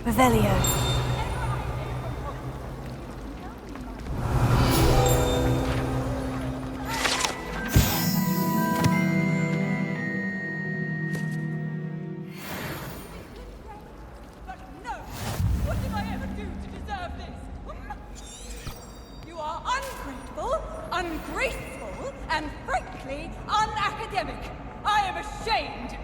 Revelio. Ungraceful, and frankly, unacademic. I am ashamed.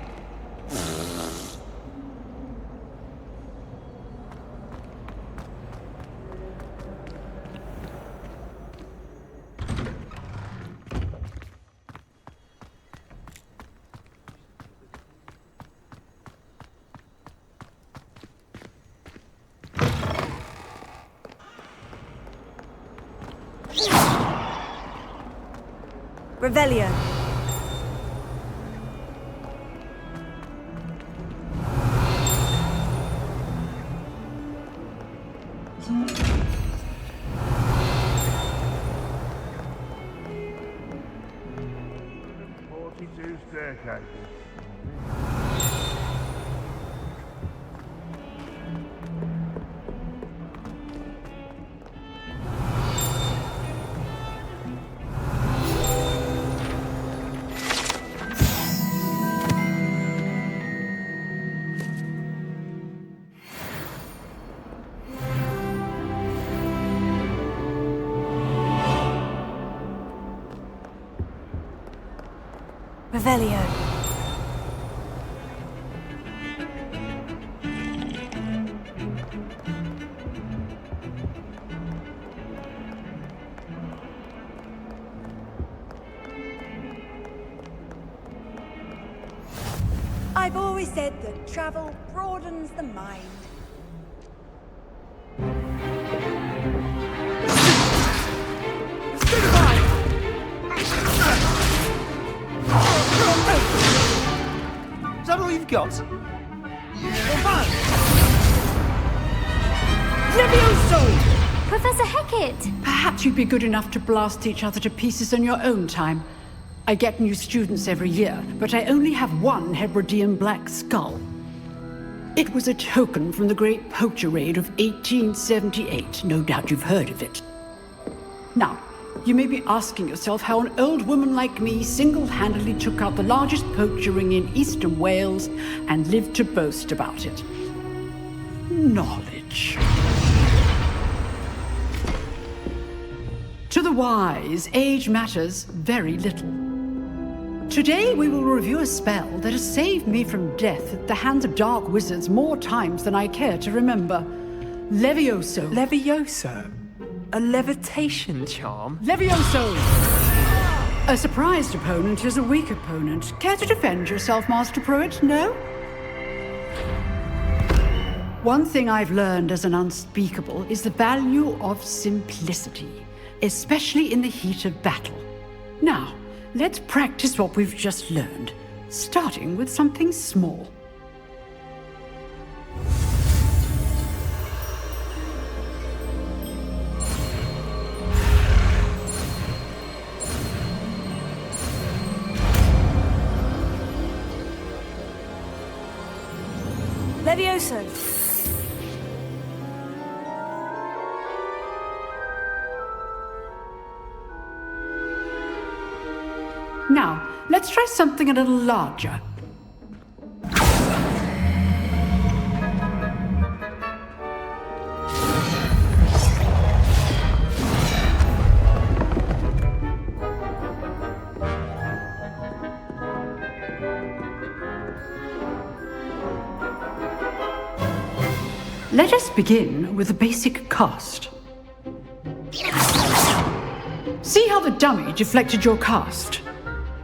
Revelio. Staircases. Revelio. I've always said that travel broadens the mind. Is that all you've got? Levioso! Professor Hecat! Perhaps you'd be good enough to blast each other to pieces in your own time. I get new students every year, but I only have one Hebridean black skull. It was a token from the Great Poacher Raid of 1878. No doubt you've heard of it. Now, you may be asking yourself how an old woman like me single-handedly took out the largest poacher ring in eastern Wales and lived to boast about it. Knowledge. To the wise, age matters very little. Today we will review a spell that has saved me from death at the hands of dark wizards more times than I care to remember. Levioso. Levioso? A levitation charm? Levioso! A surprised opponent is a weak opponent. Care to defend yourself, Master Pruitt? No? One thing I've learned as an unspeakable is the value of simplicity, especially in the heat of battle. Now, let's practice what we've just learned, starting with something small. Levioso. Now, let's try something a little larger. Let us begin with the basic cast. See how the dummy deflected your cast?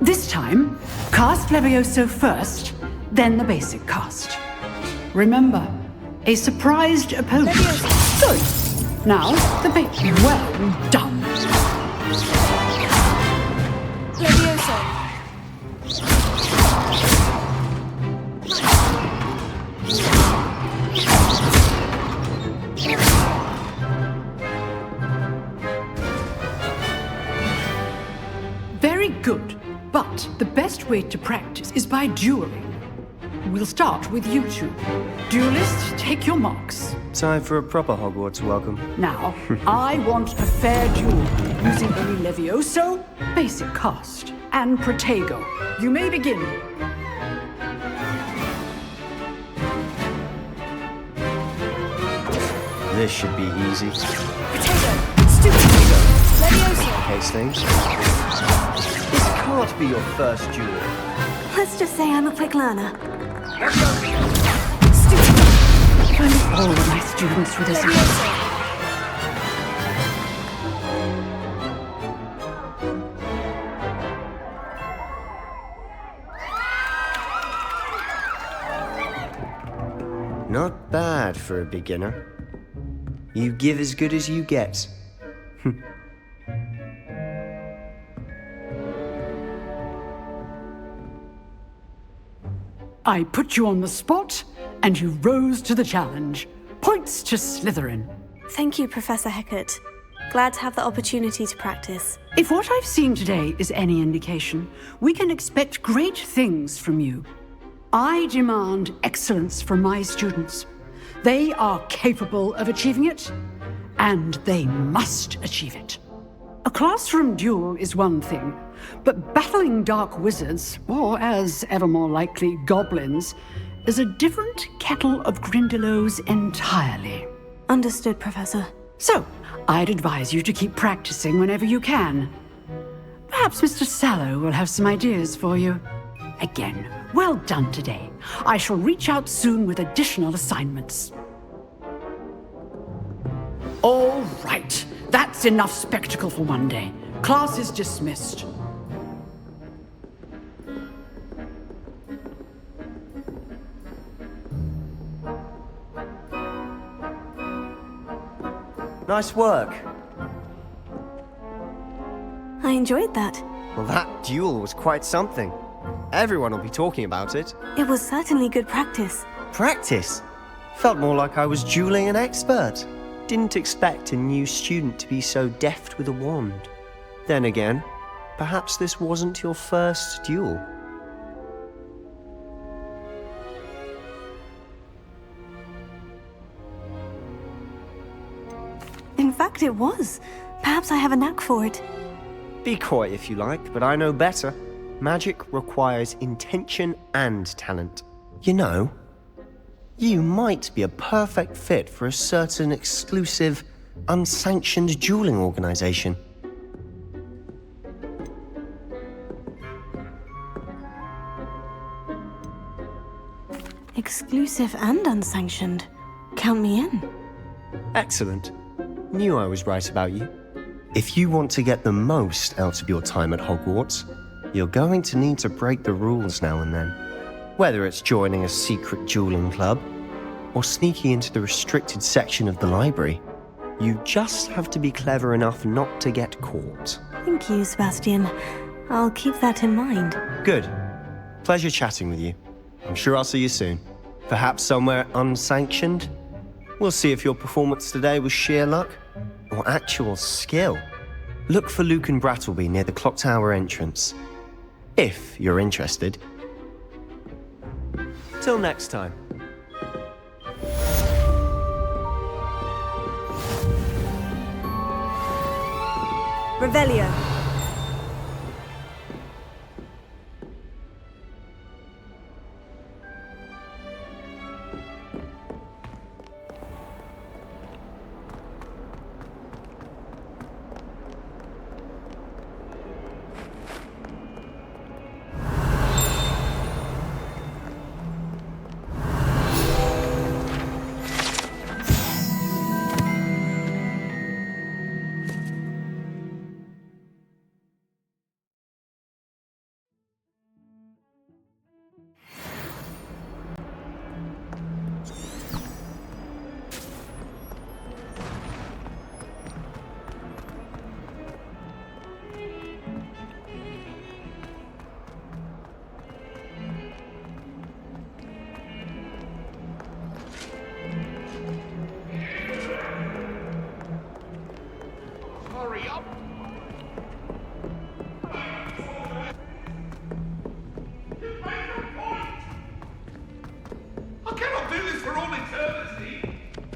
This time, cast Levioso first, then the basic cast. Remember, a surprised opponent. Good. Now, the basic. Well done. Levioso. Very good. But the best way to practice is by dueling. we'll start with you two. Duelist, take your marks. Time for a proper Hogwarts welcome. Now, I want a fair duel using only Levioso, basic cast, and Protego. You may begin. This should be easy. Potato. Stupid. Levioso. Case things. This can't be your first duel. Let's just say I'm a quick learner. If only all of my students were this. Not bad for a beginner. You give as good as you get. I put you on the spot, and you rose to the challenge. Points to Slytherin. Thank you, Professor Hecat. Glad to have the opportunity to practice. If what I've seen today is any indication, we can expect great things from you. I demand excellence from my students. They are capable of achieving it, and they must achieve it. A classroom duel is one thing, but battling dark wizards, or as ever more likely, goblins, is a different kettle of Grindylows entirely. Understood, Professor. So, I'd advise you to keep practicing whenever you can. Perhaps Mr. Sallow will have some ideas for you. Again, well done today. I shall reach out soon with additional assignments. All right, that's enough spectacle for one day. Class is dismissed. Nice work. I enjoyed that. Well, that duel was quite something. Everyone will be talking about it. It was certainly good practice. Practice? Felt more like I was dueling an expert. Didn't expect a new student to be so deft with a wand. Then again, perhaps this wasn't your first duel. In fact, it was. Perhaps I have a knack for it. Be coy if you like, but I know better. Magic requires intention and talent. You know, you might be a perfect fit for a certain exclusive, unsanctioned dueling organization. Exclusive and unsanctioned. Count me in. Excellent. Knew I was right about you. If you want to get the most out of your time at Hogwarts, you're going to need to break the rules now and then. Whether it's joining a secret dueling club, or sneaking into the restricted section of the library, you just have to be clever enough not to get caught. Thank you, Sebastian. I'll keep that in mind. Good. Pleasure chatting with you. I'm sure I'll see you soon. Perhaps somewhere unsanctioned? We'll see if your performance today was sheer luck or actual skill. Look for Luke and Brattleby near the clock tower entrance, if you're interested. Till next time. Revelio.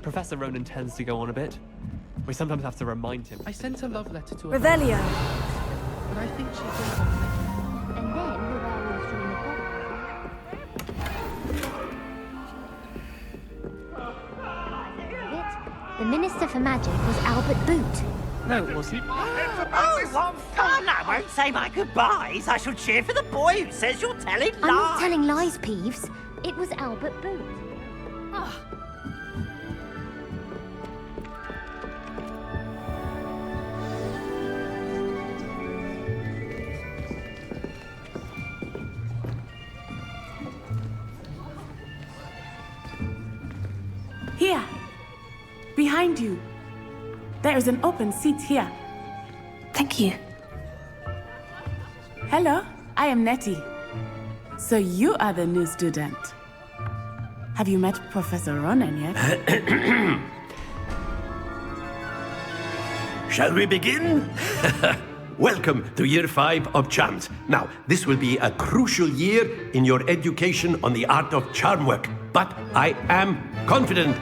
Professor Ronen tends to go on a bit. We sometimes have to remind him. I sent a love letter to her, Revelio. but I think she did. And then the werewolves joined the party. The Minister for Magic was Albert Boot. No, it wasn't. Oh, what fun! I won't say my goodbyes. I shall cheer for the boy who says you're telling lies. I'm not telling lies, Peeves. It was Albert Boot. Here, behind you. There is an open seat here. Thank you. Hello, I am Nettie. So you are the new student. Have you met Professor Ronen yet? Shall we begin? Welcome to Year 5 of Charms. Now, this will be a crucial year in your education on the art of charm work. But I am confident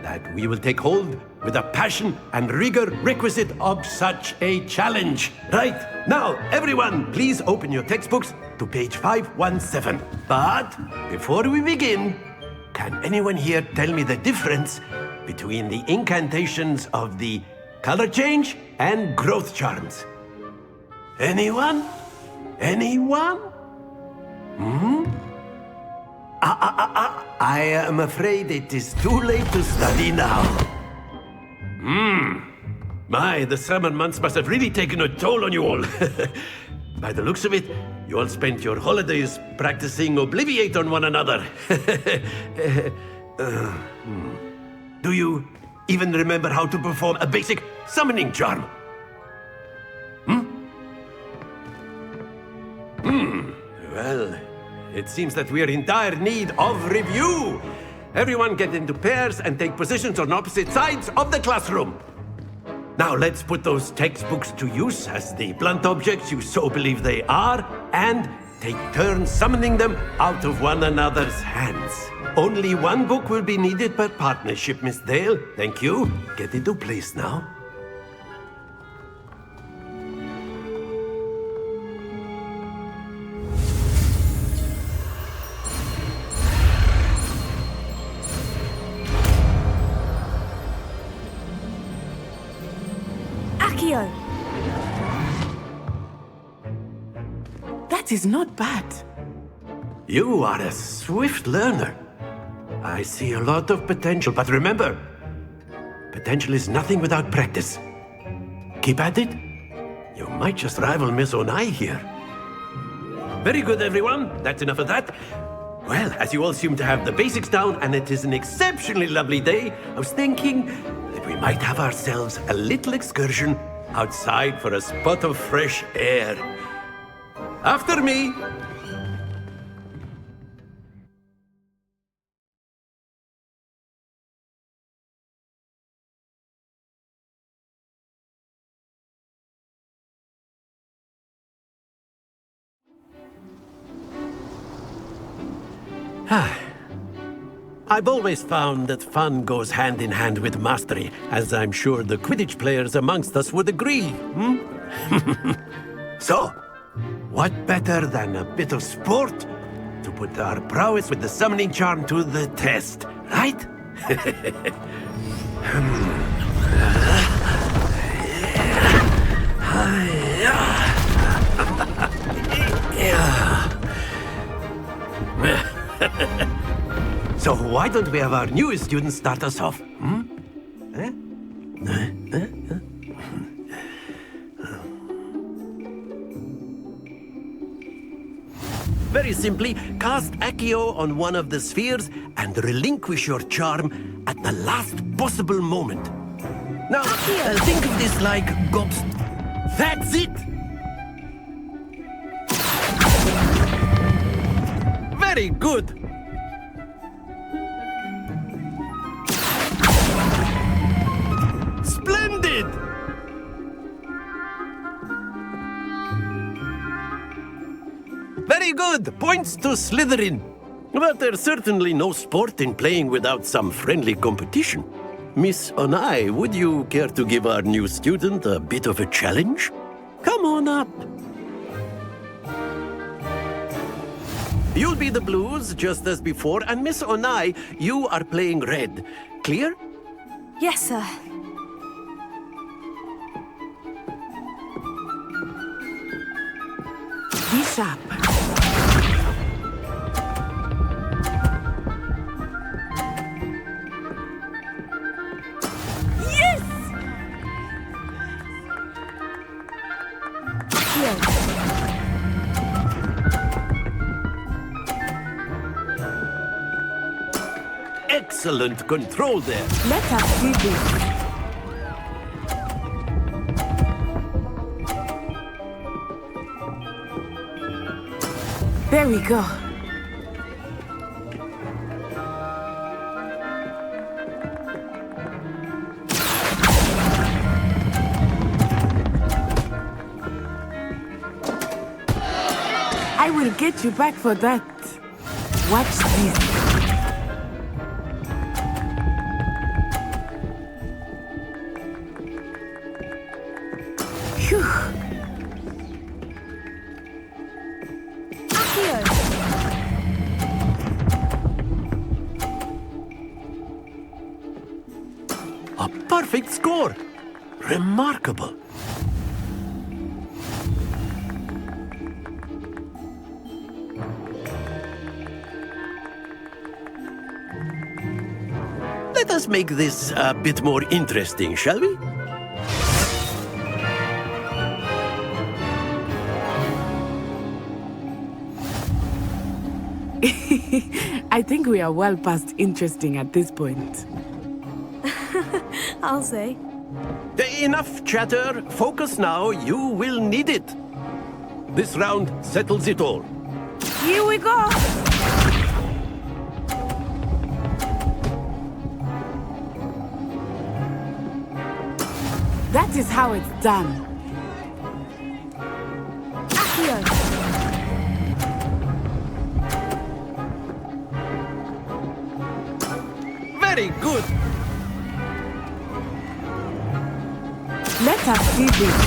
that we will take hold with the passion and rigor requisite of such a challenge. Right, now, everyone, please open your textbooks to page 517. But before we begin, can anyone here tell me the difference between the incantations of the color change and growth charms? Anyone? Anyone? I am afraid it is too late to study now. My, the summer months must have really taken a toll on you all. By the looks of it, you all spent your holidays practicing Obliviate on one another. Do you even remember how to perform a basic summoning charm? Well, it seems that we are in dire need of review. Everyone get into pairs and take positions on opposite sides of the classroom. Now let's put those textbooks to use as the blunt objects you so believe they are, and take turns summoning them out of one another's hands. Only one book will be needed per partnership, Miss Dale. Thank you. Get into place now. Accio. That is not bad. You are a swift learner. I see a lot of potential, but remember, potential is nothing without practice. Keep at it. You might just rival Miss Onai here. Very good, everyone. That's enough of that. Well, as you all seem to have the basics down, and it is an exceptionally lovely day, I was thinking that we might have ourselves a little excursion outside for a spot of fresh air. After me. I've always found that fun goes hand in hand with mastery, as I'm sure the Quidditch players amongst us would agree. So, what better than a bit of sport to put our prowess with the summoning charm to the test, right? So why don't we have our newest student start us off? Very simply, cast Accio on one of the spheres and relinquish your charm at the last possible moment. Now, think of this like gobs. That's it! Very good! Splendid! Very good! Points to Slytherin. But there's certainly no sport in playing without some friendly competition. Miss Onai, would you care to give our new student a bit of a challenge? Come on up. You'll be the blues just as before, and Miss Onai, you are playing red. Clear? Yes, sir. Be sharp. Yes! Excellent control there. Let us see this. There we go. I will get you back for that. Watch this. Phew. A perfect score. Remarkable. Let us make this a bit more interesting, shall we? I think we are well past interesting at this point. I'll say. Enough chatter. Focus now. You will need it. This round settles it all. Here we go! That is how it's done. Accio! Very good. Let us see this.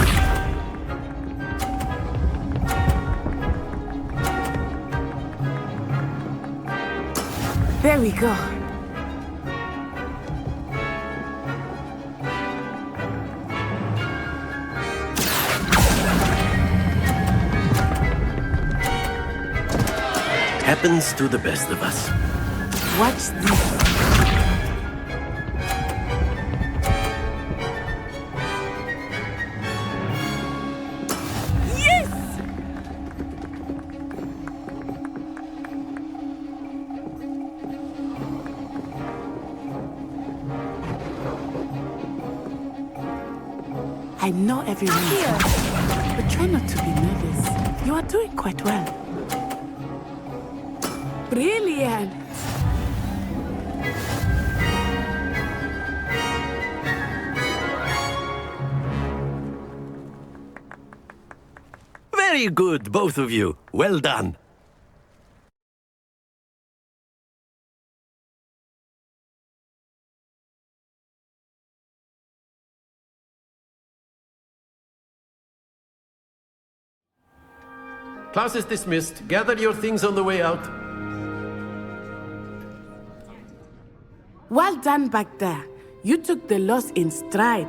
There we go. Happens to the best of us. Watch this. I know everyone is watching, but try not to be nervous. You are doing quite well. Brilliant! Very good, both of you. Well done. Class is dismissed. Gather your things on the way out. Well done back there. You took the loss in stride.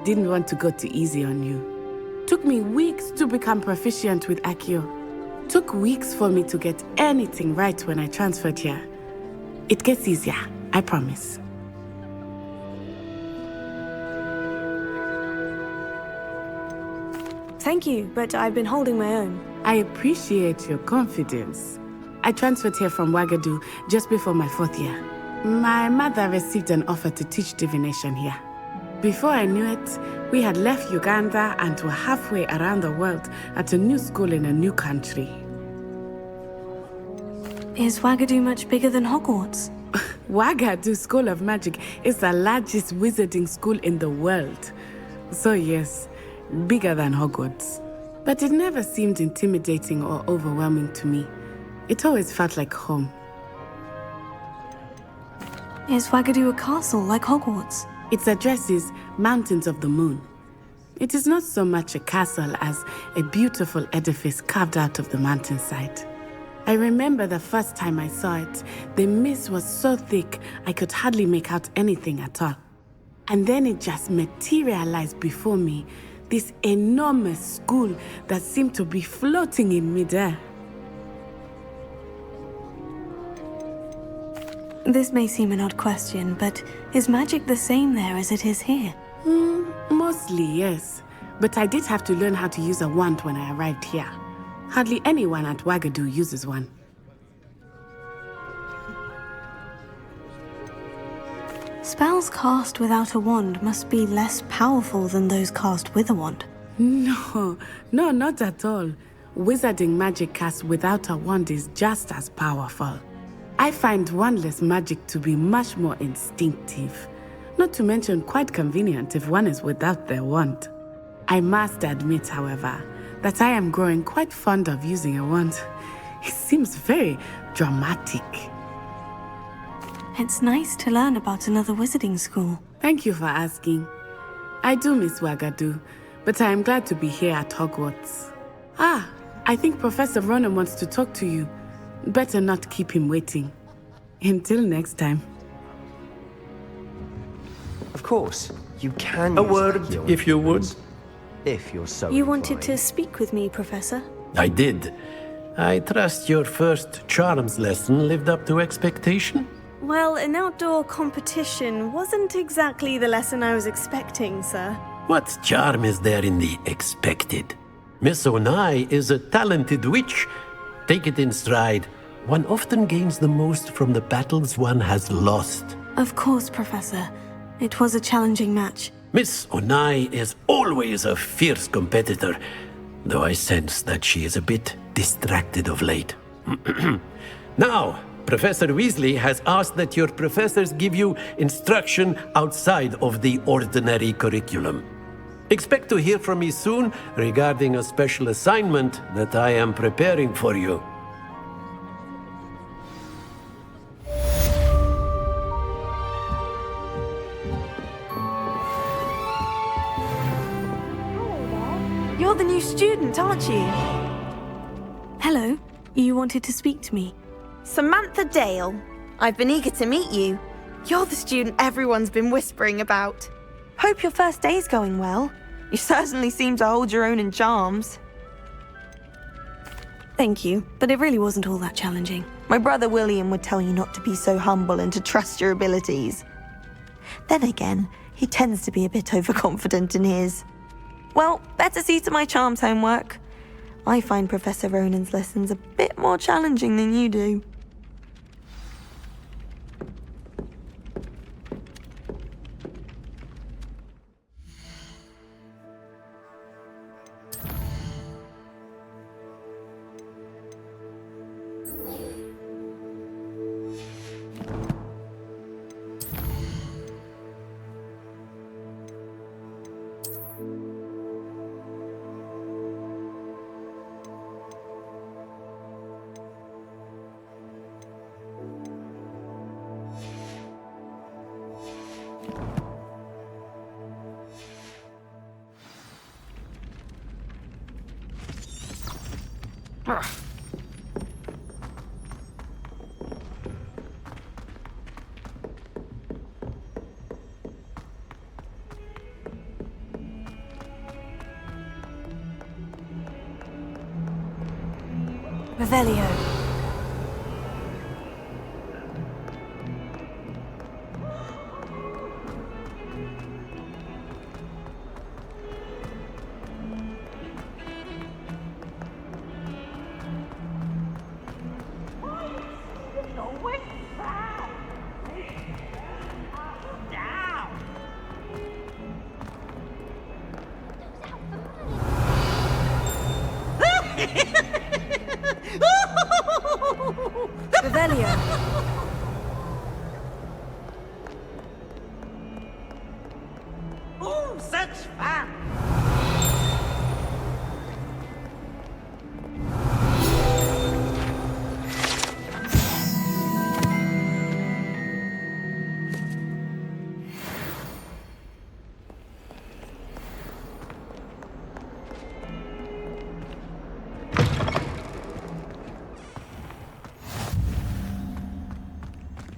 Didn't want to go too easy on you. Took me weeks to become proficient with Accio. Took weeks for me to get anything right when I transferred here. It gets easier, I promise. Thank you, but I've been holding my own. I appreciate your confidence. I transferred here from Wagadu just before my 4th year. My mother received an offer to teach divination here. Before I knew it, we had left Uganda and were halfway around the world at a new school in a new country. Is Wagadu much bigger than Hogwarts? Wagadu School of Magic is the largest wizarding school in the world. So yes, bigger than Hogwarts. But it never seemed intimidating or overwhelming to me. It always felt like home. Is Wagadu a castle like Hogwarts? Its address is Mountains of the Moon. It is not so much a castle as a beautiful edifice carved out of the mountainside. I remember the first time I saw it, the mist was so thick I could hardly make out anything at all. And then it just materialized before me, this enormous school that seemed to be floating in midair. This may seem an odd question, but is magic the same there as it is here? Mostly, yes. But I did have to learn how to use a wand when I arrived here. Hardly anyone at Wagadu uses one. Spells cast without a wand must be less powerful than those cast with a wand. No, not at all. Wizarding magic cast without a wand is just as powerful. I find wandless magic to be much more instinctive. Not to mention quite convenient if one is without their wand. I must admit, however, that I am growing quite fond of using a wand. It seems very dramatic. It's nice to learn about another wizarding school. Thank you for asking. I do miss Wagadu, but I am glad to be here at Hogwarts. I think Professor Ronen wants to talk to you. Better not keep him waiting. Until next time. Of course, you can A use word, Accio if you would. If you're so You wanted inclined. to speak with me, Professor? I did. I trust your first charms lesson lived up to expectation? Well, an outdoor competition wasn't exactly the lesson I was expecting, sir. What charm is there in the expected? Miss Onai is a talented witch. Take it in stride. One often gains the most from the battles one has lost. Of course, Professor. It was a challenging match. Miss Onai is always a fierce competitor, though I sense that she is a bit distracted of late. Now, Professor Weasley has asked that your professors give you instruction outside of the ordinary curriculum. Expect to hear from me soon regarding a special assignment that I am preparing for you. You're the new student, aren't you? Hello. You wanted to speak to me? Samantha Dale. I've been eager to meet you. You're the student everyone's been whispering about. Hope your first day's going well. You certainly seem to hold your own in charms. Thank you, but it really wasn't all that challenging. My brother William would tell you not to be so humble and to trust your abilities. Then again, he tends to be a bit overconfident in his. Well, better see to my charms homework. I find Professor Ronen's lessons a bit more challenging than you do. Revelio.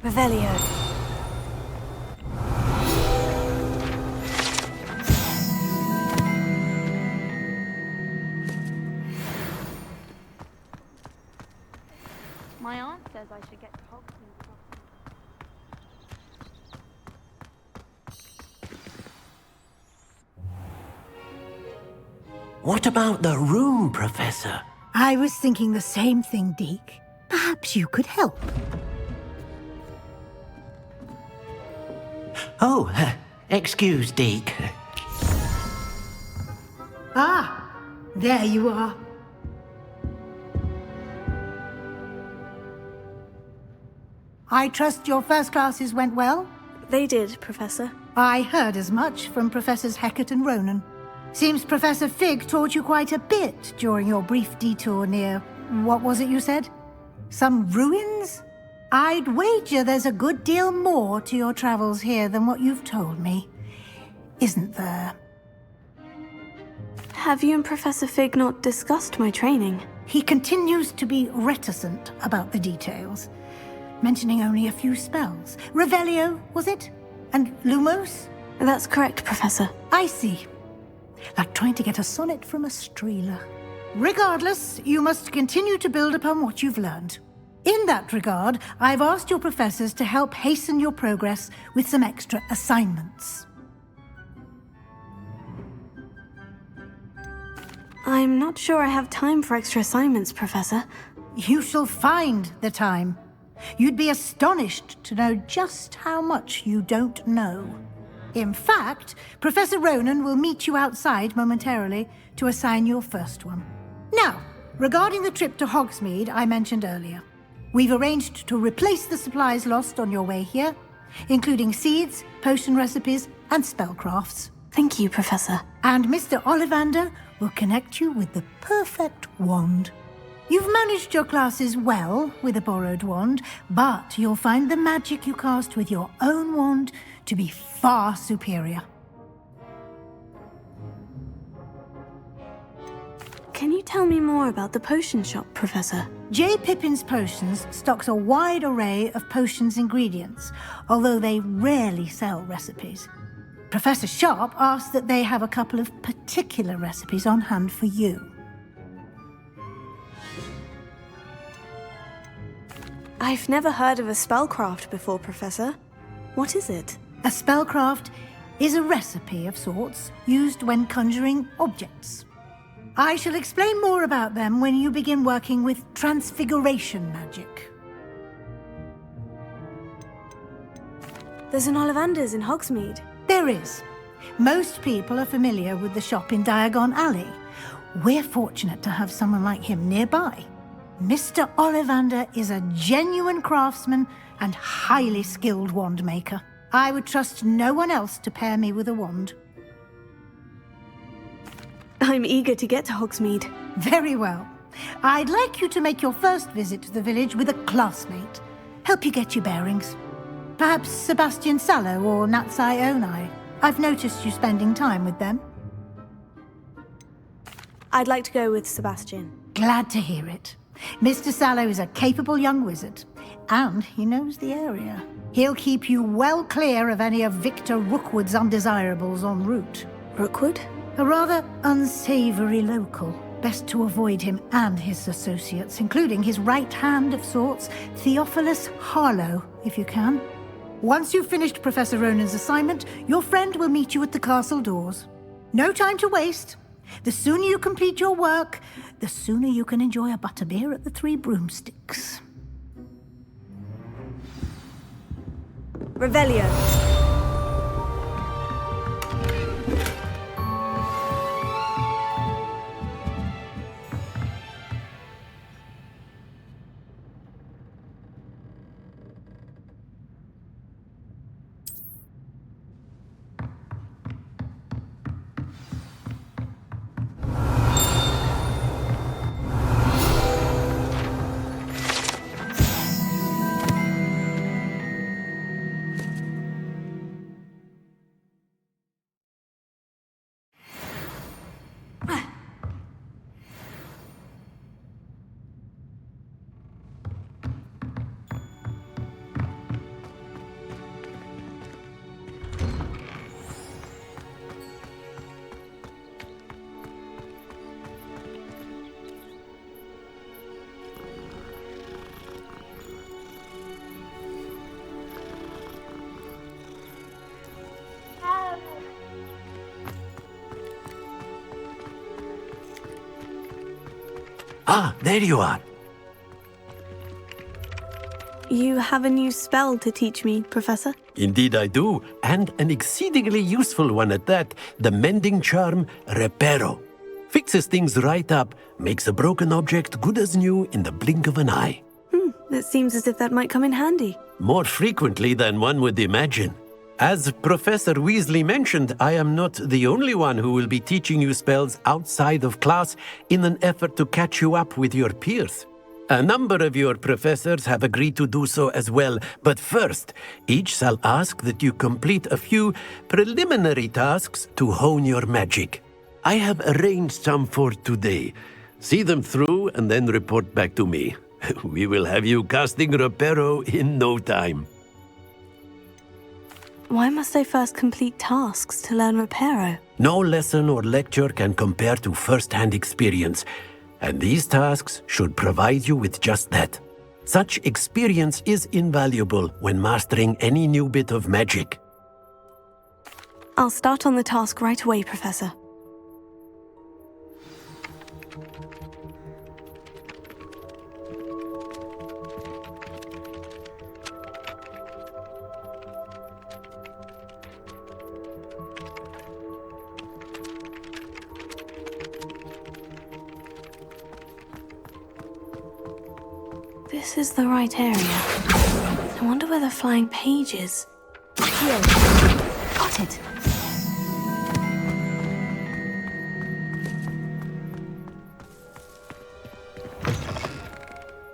Revelio. My aunt says I should get to Hogwarts. What about the room, Professor? I was thinking the same thing, Deke. Perhaps you could help. Oh, excuse, Deke. Ah, there you are. I trust your first classes went well? They did, Professor. I heard as much from Professors Hecat and Ronen. Seems Professor Fig taught you quite a bit during your brief detour near... what was it you said? Some ruins? I'd wager there's a good deal more to your travels here than what you've told me. Isn't there? Have you and Professor Fig not discussed my training? He continues to be reticent about the details, mentioning only a few spells. Revelio, was it? And Lumos? That's correct, Professor. I see. Like trying to get a sonnet from a streeler. Regardless, you must continue to build upon what you've learned. In that regard, I've asked your professors to help hasten your progress with some extra assignments. I'm not sure I have time for extra assignments, Professor. You shall find the time. You'd be astonished to know just how much you don't know. In fact, Professor Ronen will meet you outside momentarily to assign your first one. Now, regarding the trip to Hogsmeade I mentioned earlier, we've arranged to replace the supplies lost on your way here, including seeds, potion recipes, and spellcrafts. Thank you, Professor. And Mr. Ollivander will connect you with the perfect wand. You've managed your classes well with a borrowed wand, but you'll find the magic you cast with your own wand to be far superior. Can you tell me more about the potion shop, Professor? J. Pippin's Potions stocks a wide array of potions ingredients, although they rarely sell recipes. Professor Sharp asks that they have a couple of particular recipes on hand for you. I've never heard of a spellcraft before, Professor. What is it? A spellcraft is a recipe of sorts used when conjuring objects. I shall explain more about them when you begin working with transfiguration magic. There's an Ollivander's in Hogsmeade. There is. Most people are familiar with the shop in Diagon Alley. We're fortunate to have someone like him nearby. Mr. Ollivander is a genuine craftsman and highly skilled wand maker. I would trust no one else to pair me with a wand. I'm eager to get to Hogsmeade. Very well. I'd like you to make your first visit to the village with a classmate. Help you get your bearings. Perhaps Sebastian Sallow or Natsai Onai. I've noticed you spending time with them. I'd like to go with Sebastian. Glad to hear it. Mr. Sallow is a capable young wizard, and he knows the area. He'll keep you well clear of any of Victor Rookwood's undesirables en route. Rookwood? A rather unsavory local. Best to avoid him and his associates, including his right hand of sorts, Theophilus Harlow, if you can. Once you've finished Professor Ronen's assignment, your friend will meet you at the castle doors. No time to waste. The sooner you complete your work, the sooner you can enjoy a butterbeer at the Three Broomsticks. Revelio. Ah, there you are. You have a new spell to teach me, Professor? Indeed I do, and an exceedingly useful one at that, the mending charm Reparo. Fixes things right up, makes a broken object good as new in the blink of an eye. It seems as if that might come in handy. More frequently than one would imagine. As Professor Weasley mentioned, I am not the only one who will be teaching you spells outside of class in an effort to catch you up with your peers. A number of your professors have agreed to do so as well, but first, each shall ask that you complete a few preliminary tasks to hone your magic. I have arranged some for today. See them through and then report back to me. We will have you casting Reparo in no time. Why must I first complete tasks to learn Reparo? No lesson or lecture can compare to first-hand experience, and these tasks should provide you with just that. Such experience is invaluable when mastering any new bit of magic. I'll start on the task right away, Professor. This is the right area. I wonder where the flying page is. Here. Got it.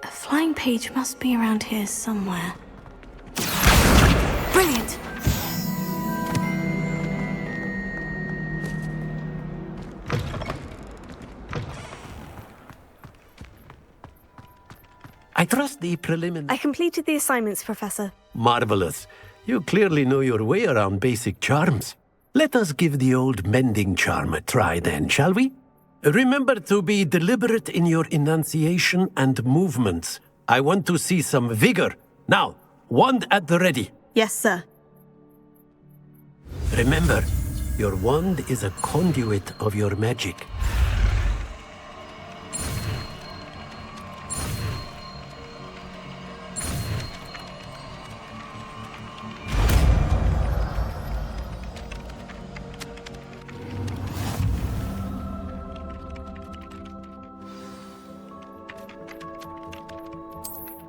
A flying page must be around here somewhere. Brilliant! I trust the preliminary... I completed the assignments, Professor. Marvelous. You clearly know your way around basic charms. Let us give the old mending charm a try then, shall we? Remember to be deliberate in your enunciation and movements. I want to see some vigor. Now, wand at the ready. Yes, sir. Remember, your wand is a conduit of your magic.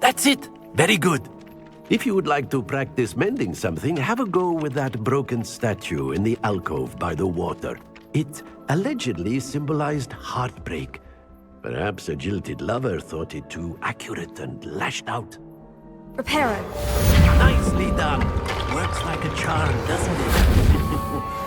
That's it! Very good. If you would like to practice mending something, have a go with that broken statue in the alcove by the water. It allegedly symbolized heartbreak. Perhaps a jilted lover thought it too accurate and lashed out. Reparo. Nicely done. Works like a charm, doesn't it?